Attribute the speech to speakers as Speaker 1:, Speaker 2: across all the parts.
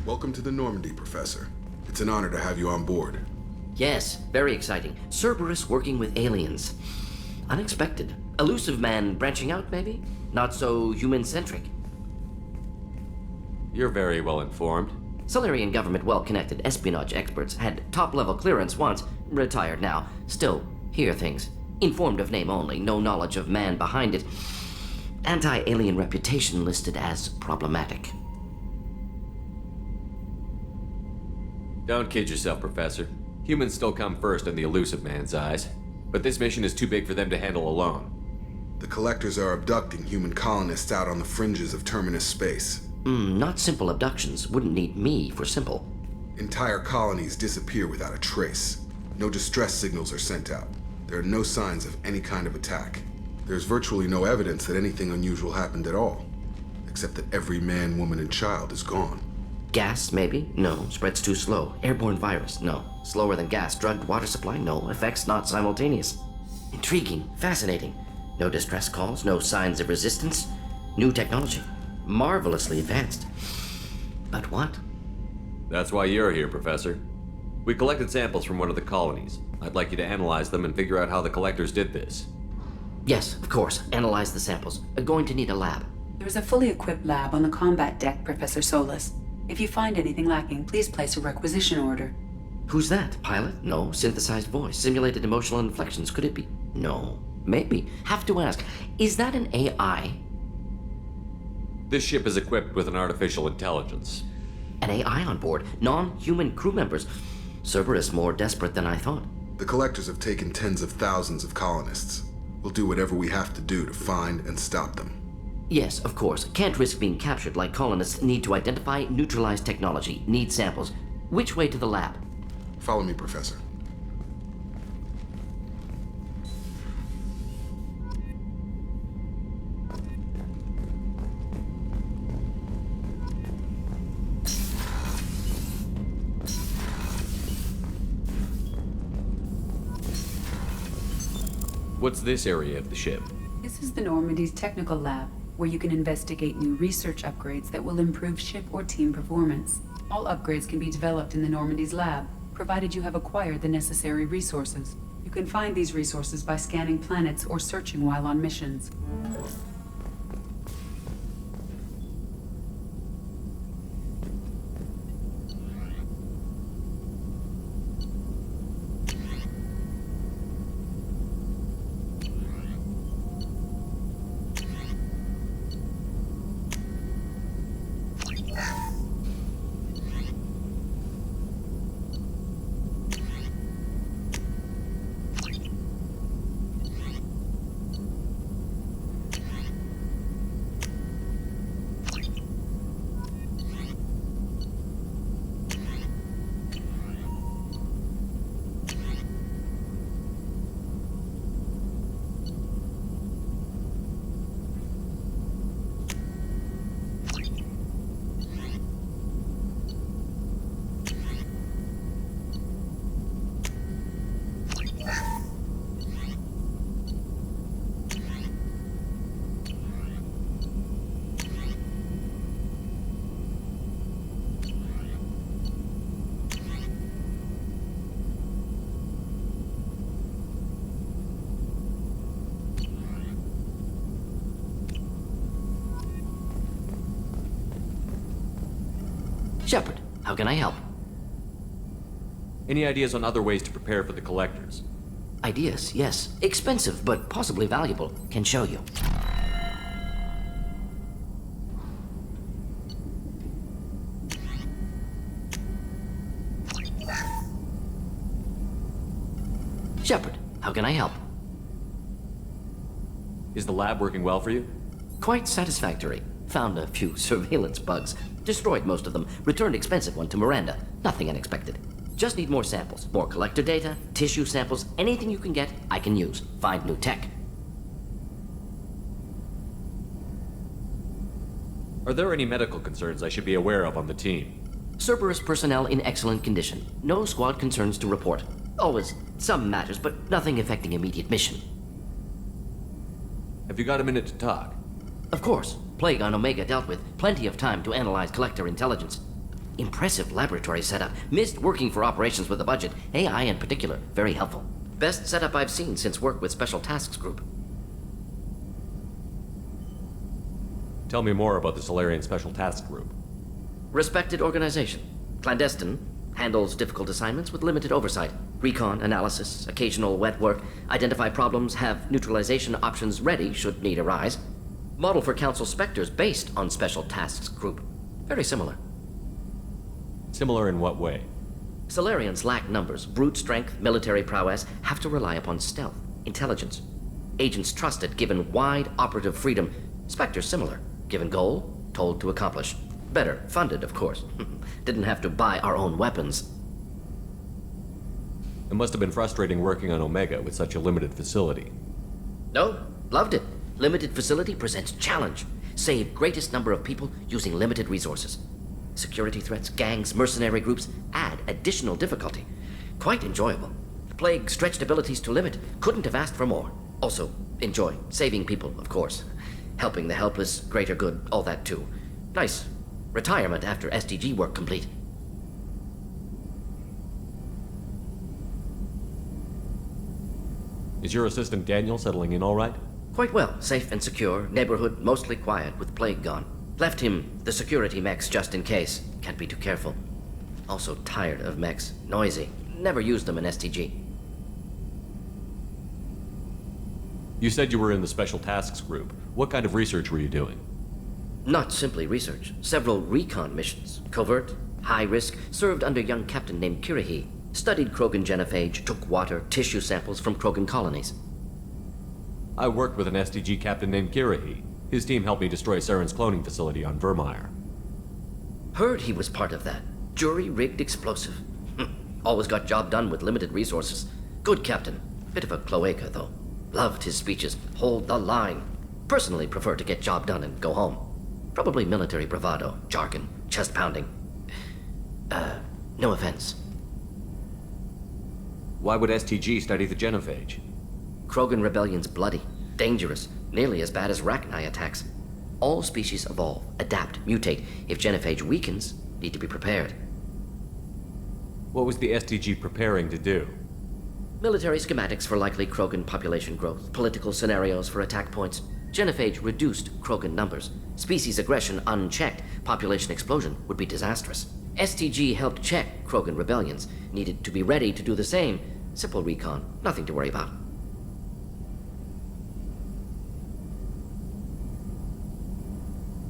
Speaker 1: Welcome to the Normandy, Professor. It's an honor to have you on board.
Speaker 2: Yes, very exciting. Cerberus working with aliens. Unexpected. Elusive man branching out, maybe? Not so human-centric.
Speaker 3: You're very well informed.
Speaker 2: Solarian government well-connected espionage experts had top-level clearance once, retired now. Still, hear things. Informed of name only, no knowledge of man behind it. Anti-alien reputation listed as problematic.
Speaker 3: Don't kid yourself, Professor. Humans still come first in the elusive man's eyes. But this mission is too big for them to handle alone.
Speaker 1: The Collectors are abducting human colonists out on the fringes of Terminus space.
Speaker 2: Not simple abductions. Wouldn't need me for simple.
Speaker 1: Entire colonies disappear without a trace. No distress signals are sent out. There are no signs of any kind of attack. There's virtually no evidence that anything unusual happened at all, except that every man, woman, and child is gone.
Speaker 2: Gas, maybe? No. Spreads too slow. Airborne virus? No. Slower than gas. Drugged water supply? No. Effects not simultaneous. Intriguing. Fascinating. No distress calls. No signs of resistance. New technology. Marvelously advanced. But what?
Speaker 3: That's why you're here, Professor. We collected samples from one of the colonies. I'd like you to analyze them and figure out how the Collectors did this.
Speaker 2: Yes, of course. Analyze the samples. Going to need a lab.
Speaker 4: There's a fully equipped lab on the combat deck, Professor Solis. If you find anything lacking, please place a requisition order.
Speaker 2: Who's that? Pilot? No. Synthesized voice. Simulated emotional inflections. Could it be? No. Maybe. Have to ask. Is that an AI?
Speaker 3: This ship is equipped with an artificial intelligence.
Speaker 2: An AI on board. Non-human crew members. Cerberus more desperate than I thought.
Speaker 1: The Collectors have taken tens of thousands of colonists. We'll do whatever we have to do to find and stop them.
Speaker 2: Yes, of course. Can't risk being captured like colonists. Need to identify, neutralize technology. Need samples. Which way to the lab?
Speaker 1: Follow me, Professor.
Speaker 3: What's this area of the ship?
Speaker 4: This is the Normandy's technical lab, where you can investigate new research upgrades that will improve ship or team performance. All upgrades can be developed in the Normandy's lab, provided you have acquired the necessary resources. You can find these resources by scanning planets or searching while on missions.
Speaker 2: Shepard, how can I help?
Speaker 3: Any ideas on other ways to prepare for the Collectors?
Speaker 2: Ideas, yes. Expensive, but possibly valuable. Can show you. Shepard, how can I help?
Speaker 3: Is the lab working well for you?
Speaker 2: Quite satisfactory. Found a few surveillance bugs. Destroyed most of them. Returned expensive one to Miranda. Nothing unexpected. Just need more samples. More collector data, tissue samples, anything you can get, I can use. Find new tech.
Speaker 3: Are there any medical concerns I should be aware of on the team?
Speaker 2: Cerberus personnel in excellent condition. No squad concerns to report. Always some matters, but nothing affecting immediate mission.
Speaker 3: Have you got a minute to talk?
Speaker 2: Of course. Plague on Omega dealt with. Plenty of time to analyze collector intelligence. Impressive laboratory setup. Missed working for operations with a budget. AI in particular, very helpful. Best setup I've seen since work with Special Tasks Group.
Speaker 3: Tell me more about the Solarian Special Task Group.
Speaker 2: Respected organization. Clandestine. Handles difficult assignments with limited oversight. Recon, analysis, occasional wet work. Identify problems, have neutralization options ready should need arise. Model for Council Spectres based on Special Tasks Group. Very similar.
Speaker 3: Similar in what way?
Speaker 2: Solarians lack numbers, brute strength, military prowess, have to rely upon stealth, intelligence. Agents trusted, given wide operative freedom. Spectres similar, given goal, told to accomplish. Better, funded, of course. Didn't have to buy our own weapons.
Speaker 3: It must have been frustrating working on Omega with such a limited facility.
Speaker 2: No, loved it. Limited facility presents challenge. Save greatest number of people using limited resources. Security threats, gangs, mercenary groups add additional difficulty. Quite enjoyable. Plague stretched abilities to limit. Couldn't have asked for more. Also, enjoy. Saving people, of course. Helping the helpless, greater good, all that too. Nice. Retirement after SDG work complete.
Speaker 3: Is your assistant Daniel settling in all right?
Speaker 2: Quite well. Safe and secure. Neighborhood mostly quiet with plague gone. Left him the security mechs just in case. Can't be too careful. Also tired of mechs. Noisy. Never used them in STG.
Speaker 3: You said you were in the Special Tasks Group. What kind of research were you doing?
Speaker 2: Not simply research. Several recon missions. Covert, high risk, served under a young captain named Kirahi. Studied Krogan genophage, took water, tissue samples from Krogan colonies.
Speaker 3: I worked with an SDG captain named Kirahi. His team helped me destroy Saren's cloning facility on Vermeer.
Speaker 2: Heard he was part of that. Jury-rigged explosive. Always got job done with limited resources. Good captain. Bit of a cloaca, though. Loved his speeches. Hold the line. Personally prefer to get job done and go home. Probably military bravado, jargon, chest pounding. No offense.
Speaker 3: Why would STG study the genophage?
Speaker 2: Krogan rebellion's bloody, dangerous, nearly as bad as Rachni attacks. All species evolve, adapt, mutate. If genophage weakens, need to be prepared.
Speaker 3: What was the STG preparing to do?
Speaker 2: Military schematics for likely Krogan population growth, political scenarios for attack points. Genophage reduced Krogan numbers. Species aggression unchecked, population explosion would be disastrous. STG helped check Krogan rebellions, needed to be ready to do the same. Simple recon, nothing to worry about.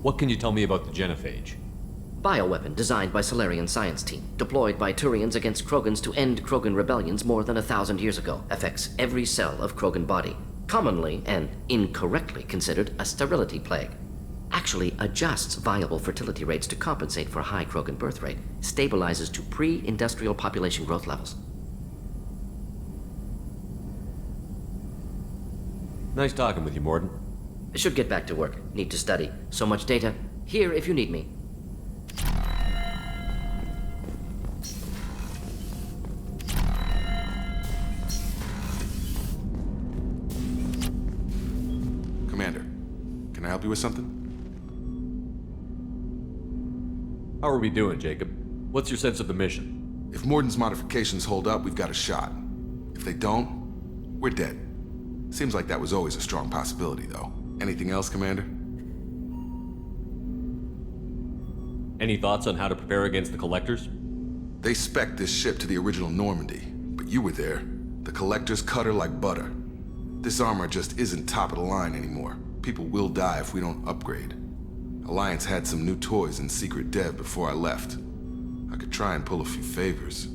Speaker 3: What can you tell me about the genophage?
Speaker 2: Bioweapon designed by Solarian science team, deployed by Turians against Krogans to end Krogan rebellions more than 1,000 years ago. Affects every cell of Krogan body. Commonly and incorrectly considered a sterility plague. Actually adjusts viable fertility rates to compensate for high Krogan birth rate. Stabilizes to pre-industrial population growth levels.
Speaker 3: Nice talking with you, Morden.
Speaker 2: Should get back to work. Need to study. So much data. Here if you need me.
Speaker 1: Commander, can I help you with something?
Speaker 3: How are we doing, Jacob? What's your sense of the mission?
Speaker 1: If Morden's modifications hold up, we've got a shot. If they don't, we're dead. Seems like that was always a strong possibility, though. Anything else, Commander?
Speaker 3: Any thoughts on how to prepare against the Collectors?
Speaker 1: They spec'd this ship to the original Normandy, but you were there. The Collectors cut her like butter. This armor just isn't top of the line anymore. People will die if we don't upgrade. Alliance had some new toys in secret dev before I left. I could try and pull a few favors.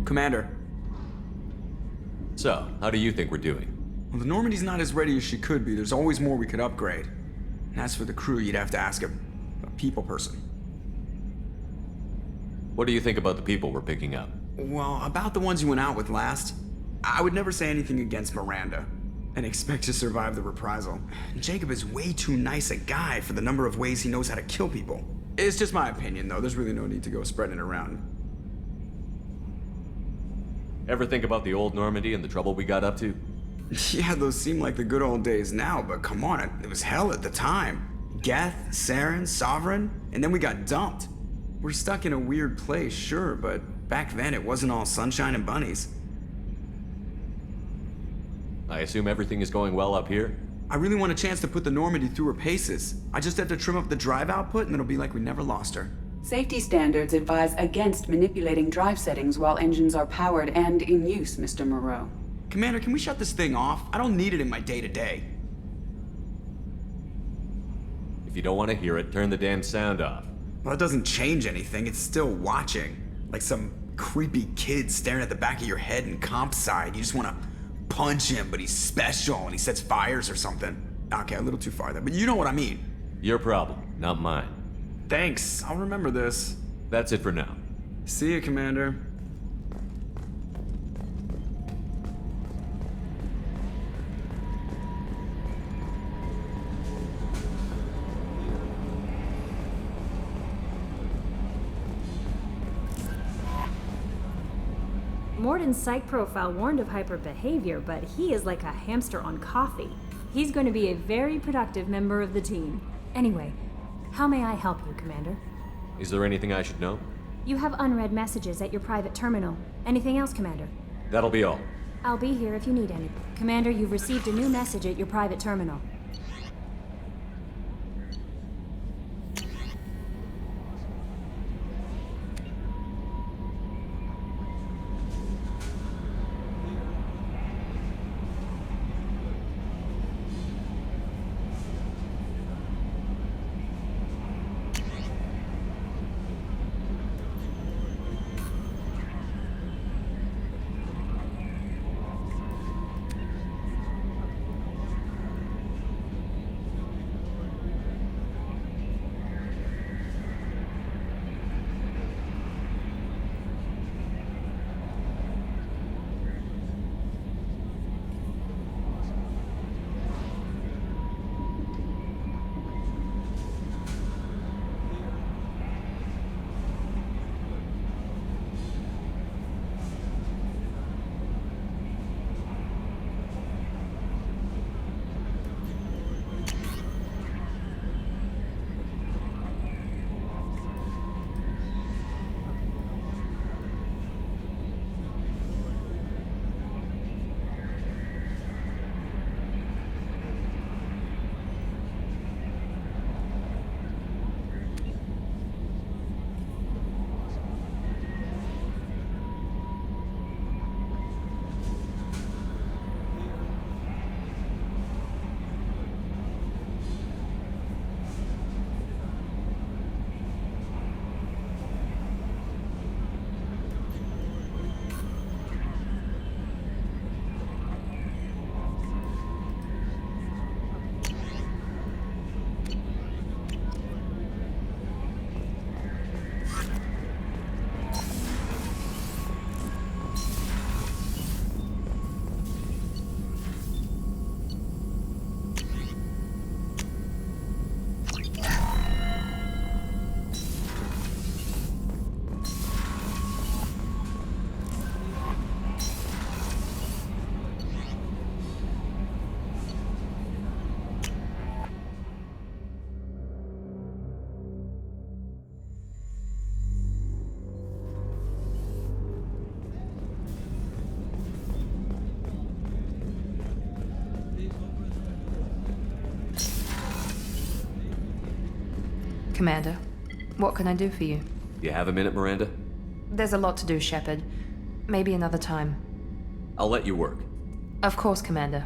Speaker 5: Commander,
Speaker 3: So, how do you think we're doing?
Speaker 5: well, the Normandy's not as ready as she could be. There's always more we could upgrade. And as for the crew, you'd have to ask him. a people person.
Speaker 3: What do you think about the people we're picking up?
Speaker 5: Well, about the ones you went out with last, I would never say anything against Miranda and expect to survive the reprisal. Jacob is way too nice a guy for the number of ways he knows how to kill people. It's just my opinion, though. There's really no need to go spreading it around.
Speaker 3: Ever think about the old Normandy and the trouble we got up to?
Speaker 5: Yeah, those seem like the good old days now, but come on, it was hell at the time. Geth, Saren, Sovereign, and then we got dumped. We're stuck in a weird place, sure, but back then it wasn't all sunshine and bunnies.
Speaker 3: I assume everything is going well up here?
Speaker 5: I really want a chance to put the Normandy through her paces. I just have to trim up the drive output and it'll be like we never lost her.
Speaker 4: Safety standards advise against manipulating drive settings while engines are powered and in use, Mr. Moreau.
Speaker 5: Commander, can we shut this thing off? I don't need it in my day-to-day.
Speaker 3: If you don't want to hear it, turn the damn sound off.
Speaker 5: Well, it doesn't change anything. It's still watching. Like some creepy kid staring at the back of your head in comp side. You just want to punch him, but he's special and he sets fires or something. Okay, a little too far there, but you know what I mean.
Speaker 3: Your problem, not mine.
Speaker 5: Thanks, I'll remember this.
Speaker 3: That's it for now.
Speaker 5: See you, Commander.
Speaker 6: Morden's psych profile warned of hyper behavior, but he is like a hamster on coffee. He's going to be a very productive member of the team. Anyway, how may I help you, Commander?
Speaker 3: Is there anything I should know?
Speaker 6: You have unread messages at your private terminal. Anything else, Commander?
Speaker 3: That'll be all.
Speaker 6: I'll be here if you need any. Commander, you've received a new message at your private terminal.
Speaker 7: Commander, what can I do for you?
Speaker 3: You have a minute, Miranda?
Speaker 7: There's a lot to do, Shepard. Maybe another time.
Speaker 3: I'll let you work.
Speaker 7: Of course, Commander.